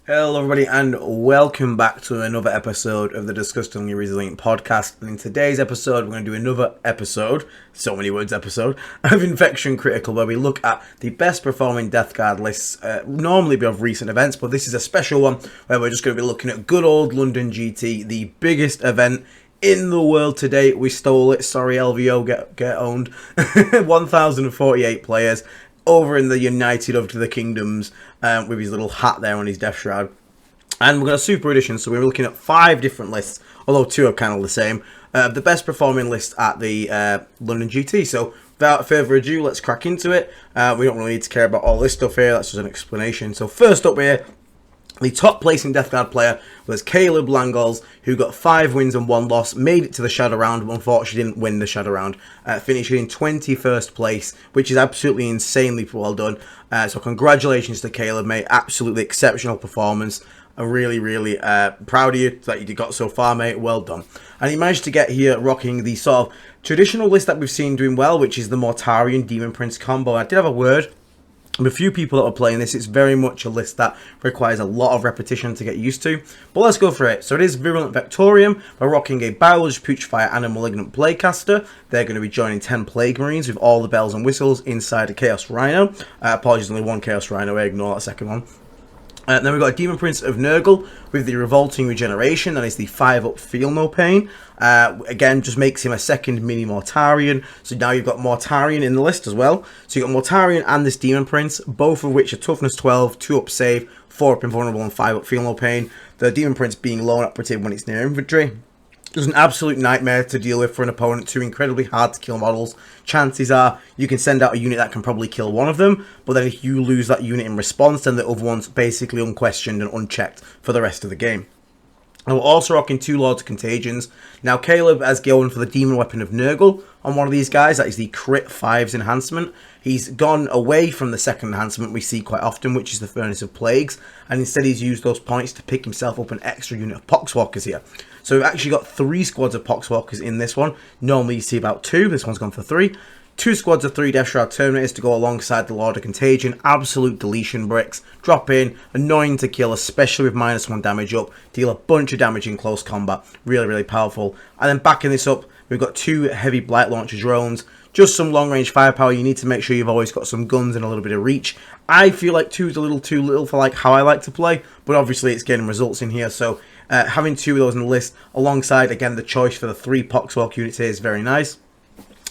Hello everybody and welcome back to another episode of the Disgustingly Resilient podcast. And in today's episode we're going to do another episode, so many words episode, of Infection Critical, where we look at the best performing Deathguard lists, normally of recent events, but this is a special one where we're just going to be looking at good old London GT, the biggest event in the world to date. We stole it, sorry LVO, get owned. 1,048 players over in the United of the Kingdoms, with his little hat there on his death shroud. And we've got a super edition, so we're looking at 5 different lists, although 2 are kind of the same, the best performing list at the London GT. So without further ado, let's crack into it. We don't really need to care about all this stuff here, that's just an explanation. So first up here, the top placing Deathguard player was Caleb Langhals, who got 5 wins and 1 loss, made it to the Shadow Round, but unfortunately didn't win the Shadow Round, finishing in 21st place, which is absolutely insanely well done. So congratulations to Caleb, mate. Absolutely exceptional performance. I'm really proud of you that you got so far, mate. Well done. And he managed to get here rocking the sort of traditional list that we've seen doing well, which is the Mortarion Demon Prince combo. I did have a word with a few people that are playing this. It's very much a list that requires a lot of repetition to get used to. But let's go for it. So it is Virulent Vectorium. We're rocking a Biologist, Putrefire, and a Malignant Plaguecaster. They're going to be joining 10 Plague Marines with all the bells and whistles inside a Chaos Rhino. Apologies, only one Chaos Rhino. I ignore that second one. Then we've got a Demon Prince of Nurgle with the Revolting Regeneration. That is the 5-up Feel No Pain. Again, just makes him a second mini Mortarion. So now you've got Mortarion in the list as well. So you've got Mortarion and this Demon Prince, both of which are Toughness 12, 2-up Save, 4-up Invulnerable, and 5-up Feel No Pain. The Demon Prince being lone operative when it's near infantry. It's an absolute nightmare to deal with for an opponent. 2 incredibly hard to kill models. Chances are you can send out a unit that can probably kill one of them, but then if you lose that unit in response, then the other one's basically unquestioned and unchecked for the rest of the game. And we're also rocking 2 Lords of Contagions. Now Caleb has going for the Demon Weapon of Nurgle on one of these guys. That is the Crit 5's enhancement. He's gone away from the second enhancement we see quite often, which is the Furnace of Plagues, and instead he's used those points to pick himself up an extra unit of Poxwalkers here. So we've actually got 3 squads of Poxwalkers in this one. Normally you see about 2, this one's gone for 3. 2 squads of 3 Death Shroud Terminators to go alongside the Lord of Contagion. Absolute deletion bricks. Drop in, annoying to kill, especially with -1 damage up. Deal a bunch of damage in close combat. Really powerful. And then backing this up, we've got 2 heavy Blight Launcher drones. Just some long range firepower. You need to make sure you've always got some guns and a little bit of reach. I feel like 2 is a little too little for like how I like to play, but obviously it's getting results in here. So having 2 of those in the list alongside, again, the choice for the 3 Poxwalk units here is very nice.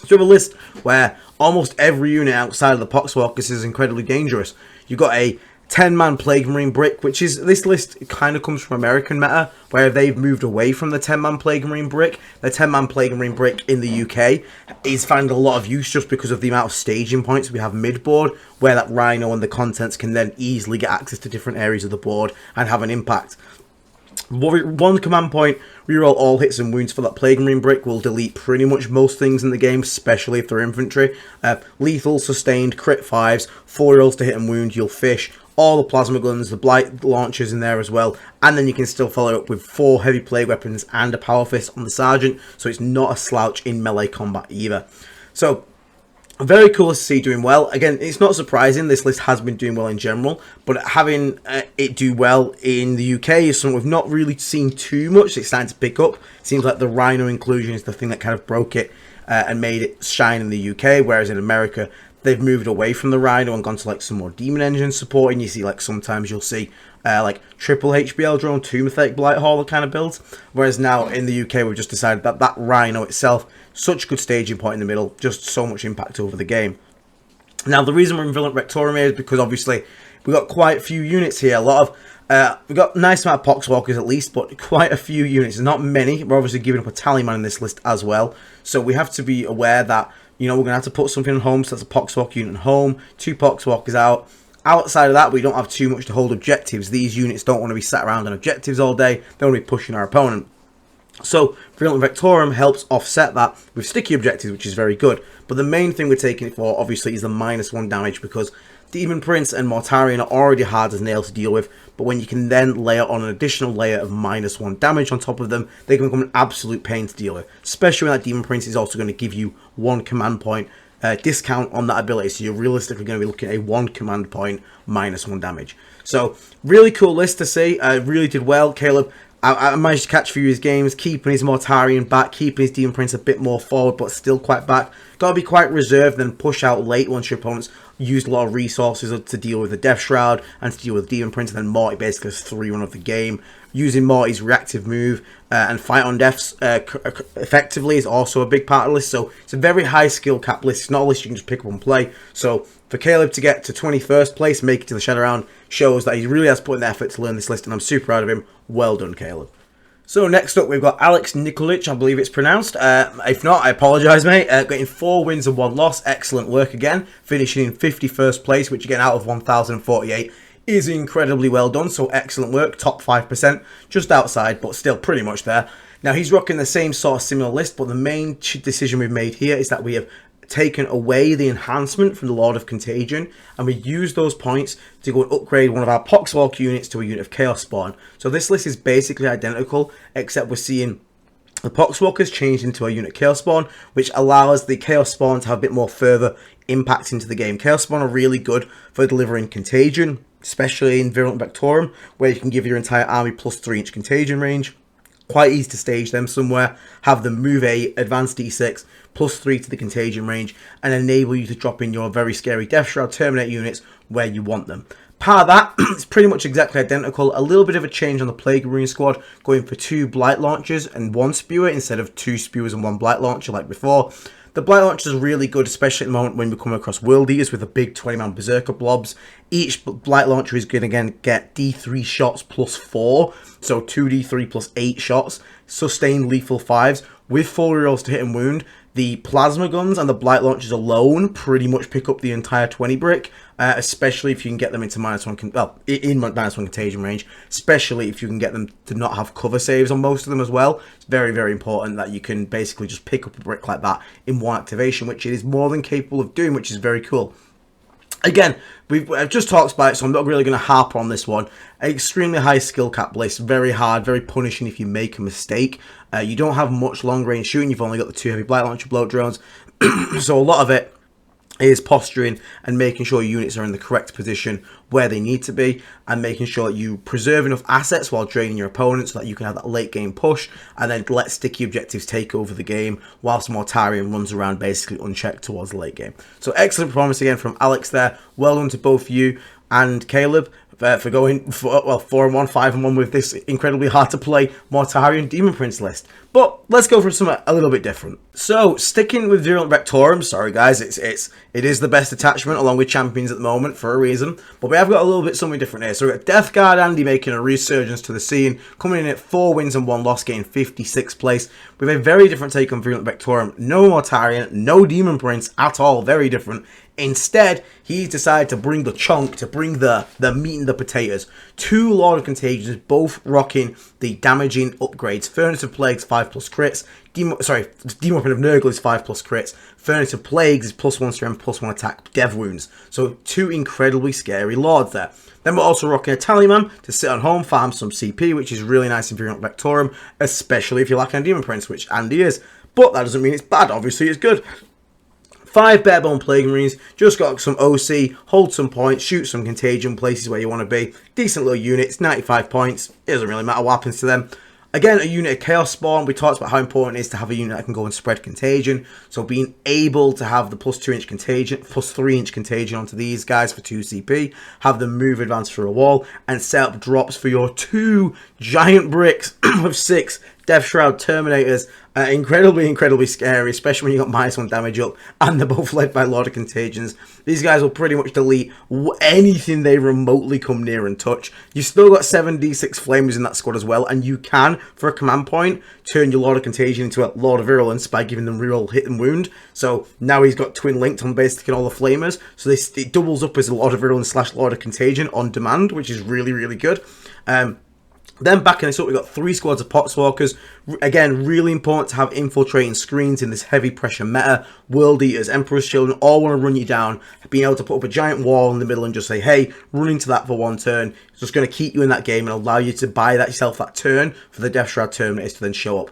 So we have a list where almost every unit outside of the Poxwalkers is incredibly dangerous. You've got a 10-man Plague Marine brick, which is, this list kind of comes from American meta, where they've moved away from the 10-man Plague Marine brick. The 10-man Plague Marine brick in the UK is finding a lot of use just because of the amount of staging points we have mid-board, where that Rhino and the contents can then easily get access to different areas of the board and have an impact. 1 command point, reroll all hits and wounds for that Plague Marine brick will delete pretty much most things in the game, especially if they're infantry. Lethal, sustained, crit 5s, 4 rolls to hit and wound, you'll fish. All the plasma guns, the blight launchers in there as well. And then you can still follow up with 4 heavy plague weapons and a power fist on the sergeant. So it's not a slouch in melee combat either. So very cool to see doing well. Again, it's not surprising. This list has been doing well in general, but having it do well in the UK is something we've not really seen too much. It's starting to pick up. It seems like the Rhino inclusion is the thing that kind of broke it and made it shine in the UK, whereas in America they've moved away from the Rhino and gone to like some more Demon Engine support. And you see like sometimes you'll see like triple HBL drone, 2 Mythic Blight Hauler kind of builds. Whereas now in the UK we've just decided that that Rhino itself, such a good staging point in the middle, just so much impact over the game. Now the reason we're in Virulent Vectorium here is because obviously we've got quite a few units here. A lot of we've got a nice amount of Poxwalkers at least, but quite a few units. There's not many. We're obviously giving up a Tallyman in this list as well. So we have to be aware that, you know, we're going to have to put something on home. So that's a Poxwalk unit on home, 2 Poxwalkers out. Outside of that, we don't have too much to hold objectives. These units don't want to be sat around on objectives all day. They want to be pushing our opponent. So Virulent Vectorium helps offset that with sticky objectives, which is very good. But the main thing we're taking it for, obviously, is the -1 damage, because Demon Prince and Mortarion are already hard as nails to deal with, but when you can then layer on an additional layer of -1 damage on top of them, they can become an absolute pain to deal with. Especially when that Demon Prince is also going to give you 1 command point discount on that ability, so you're realistically going to be looking at a 1 command point minus 1 damage. So really cool list to see. Really did well. Caleb, I managed to catch a few of his games, keeping his Mortarion back, keeping his Demon Prince a bit more forward, but still quite back. Got to be quite reserved, then push out late once your opponent's used a lot of resources to deal with the Death Shroud and to deal with Demon Prince, and then Morty basically has 3-1 of the game. Using Morty's reactive move and fight on deaths effectively is also a big part of the list. So it's a very high skill cap list. It's not a list you can just pick up and play. So for Caleb to get to 21st place, make it to the Shadow Round, shows that he really has put in the effort to learn this list, and I'm super proud of him. Well done, Caleb. So next up, we've got Alex Nicolich, I believe it's pronounced. If not, I apologise, mate. Getting 4 wins and 1 loss. Excellent work again. Finishing in 51st place, which again, out of 1,048, is incredibly well done. So excellent work. Top 5%. Just outside, but still pretty much there. Now, he's rocking the same sort of similar list, but the main decision we've made here is that we have taken away the enhancement from the Lord of Contagion, and we use those points to go and upgrade one of our Poxwalk units to a unit of Chaos Spawn. So this list is basically identical, except we're seeing the Poxwalkers changed into a unit Chaos Spawn, which allows the Chaos Spawn to have a bit more further impact into the game. Chaos Spawn are really good for delivering Contagion, especially in Virulent Vectorum, where you can give your entire army plus 3-inch Contagion range. Quite easy to stage them somewhere, have them move a advanced D6, plus 3 to the Contagion range, and enable you to drop in your very scary Death Shroud Terminate units where you want them. Part of that, it's pretty much exactly identical. A little bit of a change on the Plague Marine squad, going for 2 Blight Launchers and 1 Spewer instead of 2 Spewers and 1 Blight Launcher like before. The Blight Launcher is really good, especially at the moment when we come across World Eaters with the big 20-man Berserker blobs. Each Blight Launcher is going to again get D3 shots plus 4, so 2D3 plus 8 shots, sustained lethal 5s, with 4 rerolls to hit and wound. The Plasma Guns and the Blight Launchers alone pretty much pick up the entire 20 brick, especially if you can get them into in minus 1 Contagion range, especially if you can get them to not have cover saves on most of them as well. It's very, very important that you can basically just pick up a brick like that in one activation, which it is more than capable of doing, which is very cool. Again, I've just talked about it, so I'm not really going to harp on this one. Extremely high skill cap list, very hard, very punishing if you make a mistake. You don't have much long range shooting, you've only got the 2 heavy Blight Launcher bloat drones, so a lot of it is posturing and making sure your units are in the correct position where they need to be, and making sure that you preserve enough assets while draining your opponent so that you can have that late game push, and then let sticky objectives take over the game whilst Mortarion runs around basically unchecked towards the late game. So excellent performance again from Alex there. Well done to both you and Caleb for going 4-1, 5-1 with this incredibly hard to play Mortarion Demon Prince list. But let's go for something a little bit different. So sticking with Virulent Vectorum, sorry guys, it is the best attachment along with Champions at the moment for a reason, but we have got a little bit something different here. So we've got Deathguard Andy making a resurgence to the scene, coming in at 4 wins and 1 loss, getting 56th place with a very different take on Virulent Vectorum. No Mortarion, no Demon Prince at all, very different. Instead, he decided to bring the chunk, to bring the meat and the potatoes. 2 Lord of Contagions, both rocking the damaging upgrades. Furnace of Plagues, 5+ crits. Demon Weapon of Nurgle is 5+ crits. Furnace of Plagues is +1 strength, +1 attack, dev wounds. So 2 incredibly scary lords there. Then we're also rocking a Talisman to sit on home, farm some CP, which is really nice in Virulent Vectorum, especially if you're lacking a Demon Prince, which Andy is. But that doesn't mean it's bad, obviously it's good. 5 Barebone Plague Marines, just got some OC, hold some points, shoot some Contagion places where you want to be. Decent little units, 95 points, it doesn't really matter what happens to them. Again, a unit of Chaos Spawn. We talked about how important it is to have a unit that can go and spread Contagion. So being able to have the +2-inch Contagion, +3-inch Contagion onto these guys for 2 CP, have them move advance through a wall, and set up drops for your 2 giant bricks of 6 Death Shroud Terminators. Incredibly scary, especially when you got -1 damage up, and they're both led by Lord of Contagions. These guys will pretty much delete anything they remotely come near and touch. You've still got 7d6 Flamers in that squad as well, and you can, for a command point, turn your Lord of Contagion into a Lord of Virulence by giving them reroll hit and wound. So now he's got twin linked on basically all the Flamers, so it doubles up as a Lord of Virulence / Lord of Contagion on demand, which is really good. Then backing this up, we've got 3 squads of Poxwalkers. Again, really important to have infiltrating screens in this heavy pressure meta. World Eaters, Emperor's Children, all want to run you down. Being able to put up a giant wall in the middle and just say, hey, run into that for 1 turn. It's just going to keep you in that game and allow you to buy yourself that turn for the Death Shroud Terminators to then show up.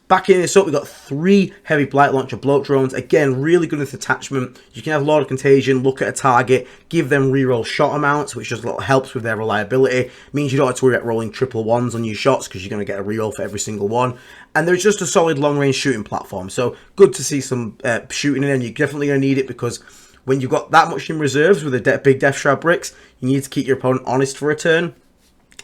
Backing this up, we've got 3 heavy blight launcher bloat drones. Again, really good in this attachment. You can have Lord of Contagion, look at a target, give them reroll shot amounts, which just helps with their reliability. Means you don't have to worry about rolling triple ones on your shots because you're going to get a reroll for every single one. And there's just a solid long-range shooting platform. So good to see some shooting in, and you're definitely going to need it because when you've got that much in reserves with the big Death Shroud bricks, you need to keep your opponent honest for a turn.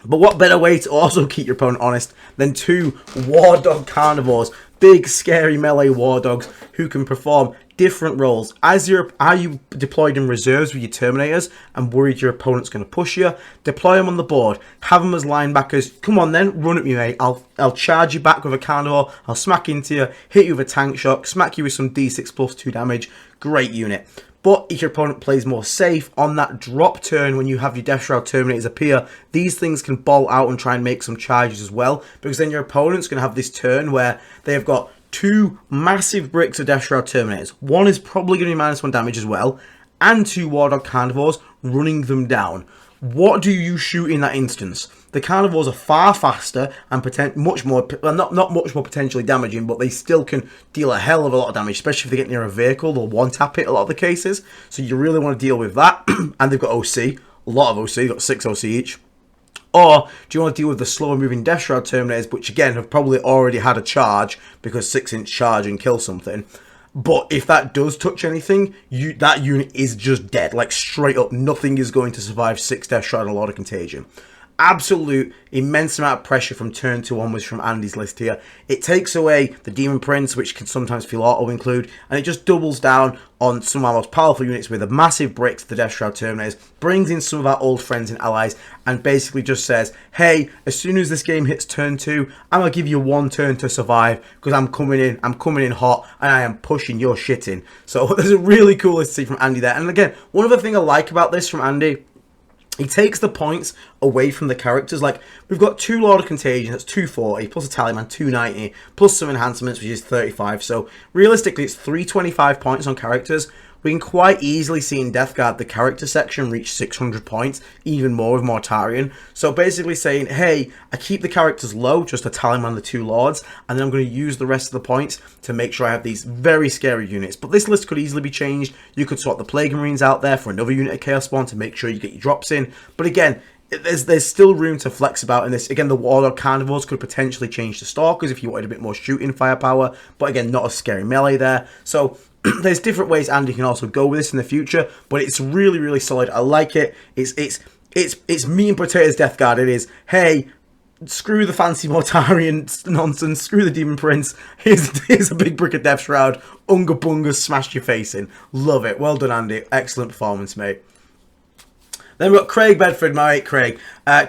But what better way to also keep your opponent honest than 2 War Dog Carnivores, big scary melee War Dogs who can perform different roles. Are you deployed in reserves with your Terminators and worried your opponent's going to push you? Deploy them on the board, have them as linebackers. Come on then, run at me, mate. I'll charge you back with a Carnivore, I'll smack into you, hit you with a tank shock, smack you with some D6 plus 2 damage. Great unit. But if your opponent plays more safe on that drop turn when you have your Death Shroud Terminators appear, these things can bolt out and try and make some charges as well. Because then your opponent's going to have this turn where they have got 2 massive bricks of Death Shroud Terminators. One is probably going to be -1 damage as well. And 2 War Dog Carnivores running them down. What do you shoot in that instance? The Carnivores are far faster and much more, well, not much more potentially damaging, but they still can deal a hell of a lot of damage, especially if they get near a vehicle. They'll one-tap it a lot of the cases, so you really want to deal with that. And they've got OC, a lot of OC, they've got 6 OC each. Or do you want to deal with the slower-moving Death Shroud Terminators, which again have probably already had a charge because 6-inch charge and kill something. But if that does touch anything, that unit is just dead. Like, straight up, nothing is going to survive 6 Death Shroud and a Lord of Contagion. Absolute immense amount of pressure from turn 2 onwards from Andy's list here. It takes away the Demon Prince, which can sometimes feel auto-include, and it just doubles down on some of our most powerful units with a massive bricks, the Death Shroud Terminators, brings in some of our old friends and allies, and basically just says, hey, as soon as this game hits turn 2, I'm going to give you 1 turn to survive, because I'm coming in hot, and I am pushing your shit in. So there's a really cool list to see from Andy there. And again, one other thing I like about this from Andy, he takes the points away from the characters. Like, we've got 2 Lord of Contagion, that's 240, plus a Talisman, 290, plus some enhancements, which is 35. So, realistically, it's 325 points on characters. We can quite easily see in Deathguard the character section reach 600 points, even more with Mortarion. So basically saying, hey, I keep the characters low, just a Talisman and the 2 Lords, and then I'm going to use the rest of the points to make sure I have these very scary units. But this list could easily be changed. You could swap the Plague Marines out there for another unit of Chaos Spawn to make sure you get your drops in. But again, there's still room to flex about in this. Again, the Warlord Carnivores could potentially change to Stalkers if you wanted a bit more shooting firepower, but again, not a scary melee there. So there's different ways Andy can also go with this in the future, but it's really, really solid. I like it. It's meat and potatoes Deathguard. It is, hey, screw the fancy Mortarion nonsense, screw the Demon Prince. Here's a big brick of Death Shroud. Unga bunga, smash your face in. Love it. Well done, Andy. Excellent performance, mate. Then we've got Craig Bedford, my mate Craig.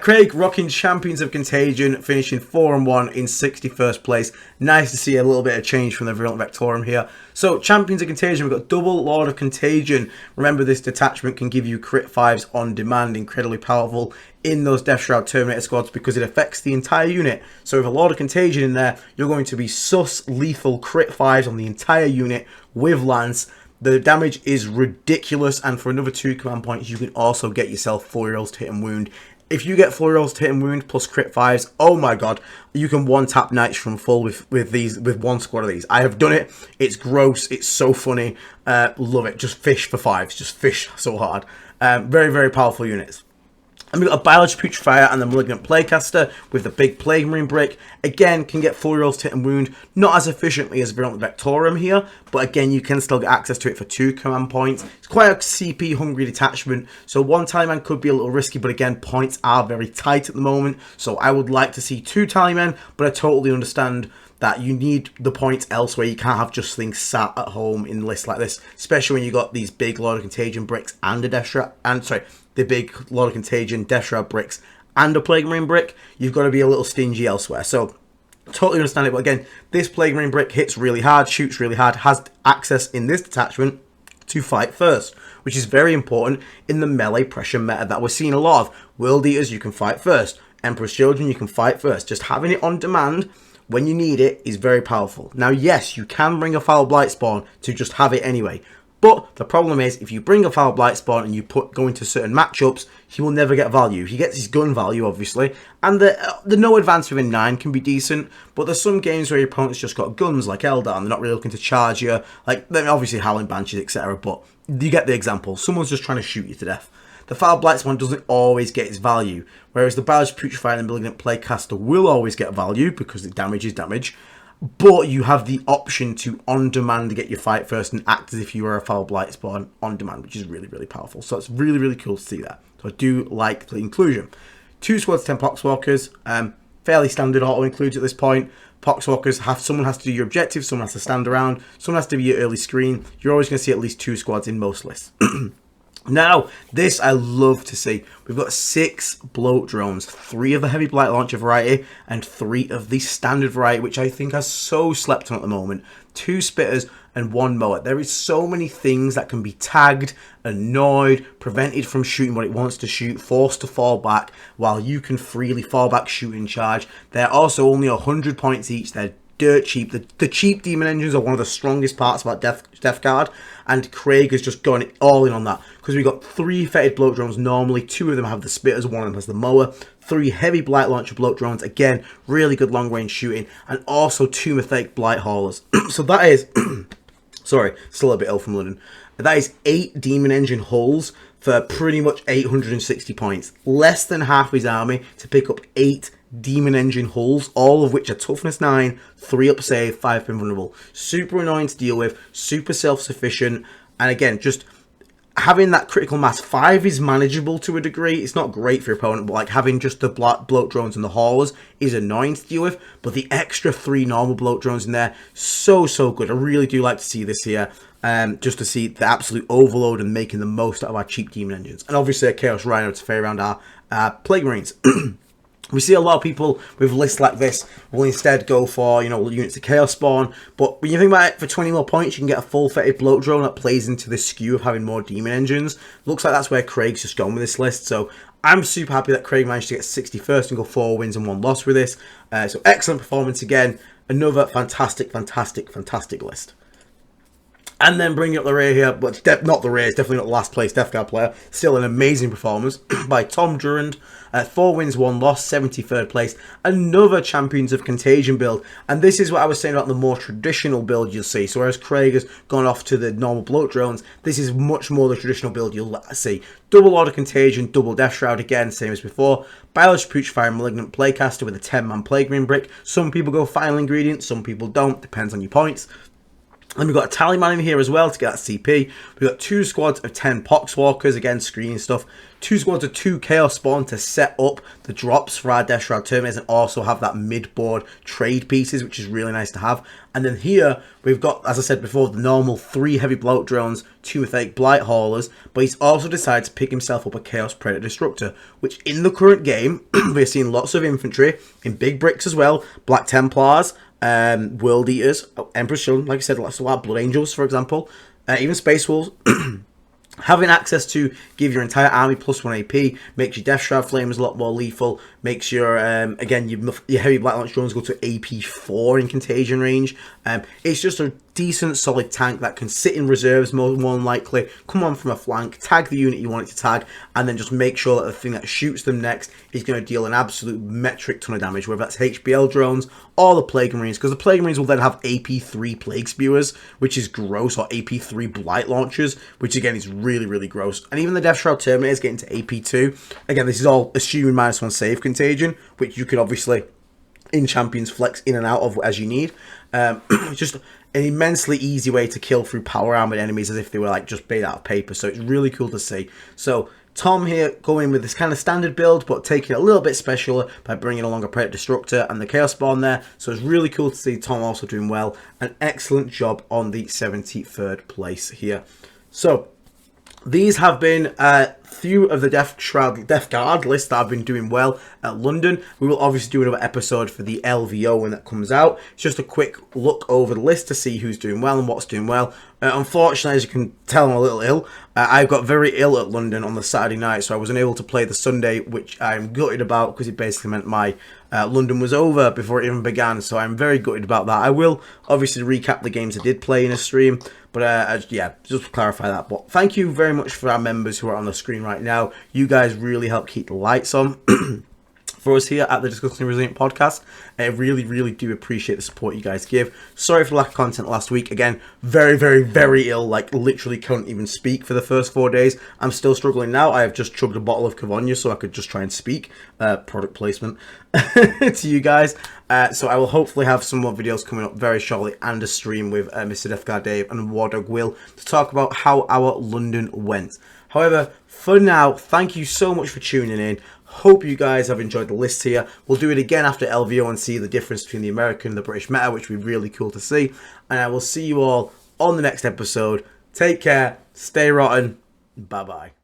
Craig rocking Champions of Contagion, finishing 4-1 in 61st place. Nice to see a little bit of change from the Virulent Vectorum here. So, Champions of Contagion, we've got double Lord of Contagion. Remember, this detachment can give you crit 5s on demand, incredibly powerful in those Death Shroud Terminator squads because it affects the entire unit. So, with a Lord of Contagion in there, you're going to be sus lethal crit 5s on the entire unit with Lance. The damage is ridiculous, and for another 2 command points, you can also get yourself 4 rolls to hit and wound. If you get 4 rolls to hit and wound plus crit 5s, oh my god, you can one-tap Knights from full with 1 squad of these. I have done it. It's gross. It's so funny. Love it. Just fish for 5s. Just fish so hard. Very, very powerful units. And we've got a Biology Putrefier and the Malignant Plaguecaster with the big Plague Marine brick. Again, can get 4 rolls to hit and wound. Not as efficiently as Virulent Vectorum here, but again, you can still get access to it for 2 command points. It's quite a CP hungry detachment, so 1 Tallyman could be a little risky, but again, points are very tight at the moment. So I would like to see 2 Tallymen, but I totally understand that you need the points elsewhere. You can't have just things sat at home in lists like this, especially when you got these big Lord of Contagion bricks and a Death Shroud, the big Lord of Contagion, Death Shroud bricks, and a Plague Marine brick. You've got to be a little stingy elsewhere. So, totally understand it. But again, this Plague Marine brick hits really hard, shoots really hard, has access in this detachment to fight first, which is very important in the melee pressure meta that we're seeing a lot of. World Eaters, you can fight first. Emperor's Children, you can fight first. Just having it on demand when you need it is very powerful. Now, yes, you can bring a Foul Blight Spawn to just have it anyway. But the problem is, if you bring a Foul Blight spawn and you go into certain matchups, he will never get value. He gets his gun value, obviously, and the no advance within 9 can be decent, but there's some games where your opponent's just got guns, like Eldar, and they're not really looking to charge you, like, obviously Howling Banshees, etc., but you get the example. Someone's just trying to shoot you to death. The Foul Blight spawn doesn't always get its value, whereas the Barrage Putrefier and Malignant Playcaster will always get value, because the damage is damage. But you have the option to on demand get your fight first and act as if you were a Foul Blight spawn on demand, which is really, really powerful. So it's really, really cool to see that. So I do like the inclusion. 2 squads, 10 Poxwalkers. Fairly standard auto includes at this point. Poxwalkers someone has to do your objective, someone has to stand around, someone has to be your early screen. You're always going to see at least 2 squads in most lists. Now, this I love to see. We've got 6 bloat drones, 3 of the heavy blight launcher variety, and 3 of the standard variety, which I think are so slept on at the moment. 2 spitters and 1 mower. There is so many things that can be tagged, annoyed, prevented from shooting what it wants to shoot, forced to fall back, while you can freely fall back, shoot, and charge. They're also only 100 points each. They're dirt cheap. The cheap demon engines are one of the strongest parts about Deathguard, and Craig has just gone all in on that, because we've got 3 fetid bloat drones normally, 2 of them have the spitters, 1 of them has the mower, 3 heavy blight launcher bloat drones, again, really good long range shooting, and also 2 Mythic blight haulers. So that is, sorry, still a bit ill from London, that is 8 demon engine hulls for pretty much 860 points, less than half his army to pick up 8 demon engine hulls, all of which are toughness 9, 3 up save, 5 pin vulnerable. Super annoying to deal with, super self-sufficient, and again, just having that critical mass. 5 is manageable to a degree. It's not great for your opponent, but like having just the bloat drones and the haulers is annoying to deal with, but the extra 3 normal bloat drones in there, so good. I really do like to see this here, just to see the absolute overload and making the most out of our cheap demon engines. And obviously a Chaos Rhino to fare around our Plague Marines. We see a lot of people with lists like this will instead go for, you know, units of Chaos Spawn. But when you think about it, for 20 more points, you can get a full fetid bloat drone that plays into the skew of having more demon engines. Looks like that's where Craig's just gone with this list. So I'm super happy that Craig managed to get 61st and go 4 wins and 1 loss with this. So excellent performance again. Another fantastic list. And then bringing up the rear here, but not the rear, it's definitely not the last place Deathguard player. Still an amazing performance by Tom Durand. 4 wins, 1 loss, 73rd place. Another Champions of Contagion build. And this is what I was saying about the more traditional build you'll see. So whereas Craig has gone off to the normal bloat drones, this is much more the traditional build you'll see. Double Order Contagion, double Death Shroud again, same as before. Biological Putrefier and Malignant Playcaster with a 10-man Plague Marine brick. Some people go final ingredient, some people don't. Depends on your points. Then we've got a Tallyman in here as well to get that CP. We've got 2 squads of 10 Poxwalkers, again, screening stuff. 2 squads of 2 Chaos Spawn to set up the drops for our Death Shroud Terminators and also have that mid-board trade pieces, which is really nice to have. And then here, we've got, as I said before, the normal 3 heavy bloat drones, 2 Mythic blight haulers, but he's also decided to pick himself up a Chaos Predator Destructor, which in the current game, we're seeing lots of infantry, in big bricks as well, Black Templars, World Eaters, Emperor's Children, like I said, lots of Blood Angels, for example, even Space Wolves. Having access to give your entire army +1 AP makes your Death Shroud Flamers a lot more lethal, makes your, again, your heavy Black Launch drones go to AP 4 in contagion range. It's just a decent, solid tank that can sit in reserves more than likely, come on from a flank, tag the unit you want it to tag, and then just make sure that the thing that shoots them next is going to deal an absolute metric ton of damage, whether that's HBL drones or the Plague Marines, because the Plague Marines will then have AP3 Plague Spewers, which is gross, or AP3 Blight Launchers, which again is really gross. And even the Death Shroud Terminators getting to AP2. Again, this is all assuming -1 save contagion, which you can obviously in Champions flex in and out of as you need. Just an immensely easy way to kill through power armored enemies as if they were like just made out of paper. So it's really cool to see. So Tom here going with this kind of standard build, but taking it a little bit special by bringing along a Predator Destructor and the Chaos Spawn there. So it's really cool to see Tom also doing well. An excellent job on the 73rd place here. So these have been few of the Deathguard lists that have been doing well at London. We will obviously do another episode for the LVO when that comes out. It's just a quick look over the list to see who's doing well and what's doing well. Unfortunately, as you can tell, I'm a little ill. I got very ill at London on the Saturday night, so I wasn't able to play the Sunday, which I'm gutted about because it basically meant my London was over before it even began, so I'm very gutted about that. I will obviously recap the games I did play in a stream, but yeah, just to clarify that. But thank you very much for our members who are on the screen right now. You guys really help keep the lights on. For us here at the Discussing Resilient podcast, I really, really do appreciate the support you guys give. Sorry for the lack of content last week. Again, very, very, very ill. Like, literally couldn't even speak for the first 4 days. I'm still struggling now. I have just chugged a bottle of Cavonia so I could just try and speak. Product placement to you guys. So I will hopefully have some more videos coming up very shortly and a stream with Mr. Deathguard Dave and Wardog Will to talk about how our London went. However, for now, thank you so much for tuning in. Hope you guys have enjoyed the list here. We'll do it again after LVO and see the difference between the American and the British meta, which would be really cool to see. And I will see you all on the next episode. Take care. Stay rotten. Bye-bye.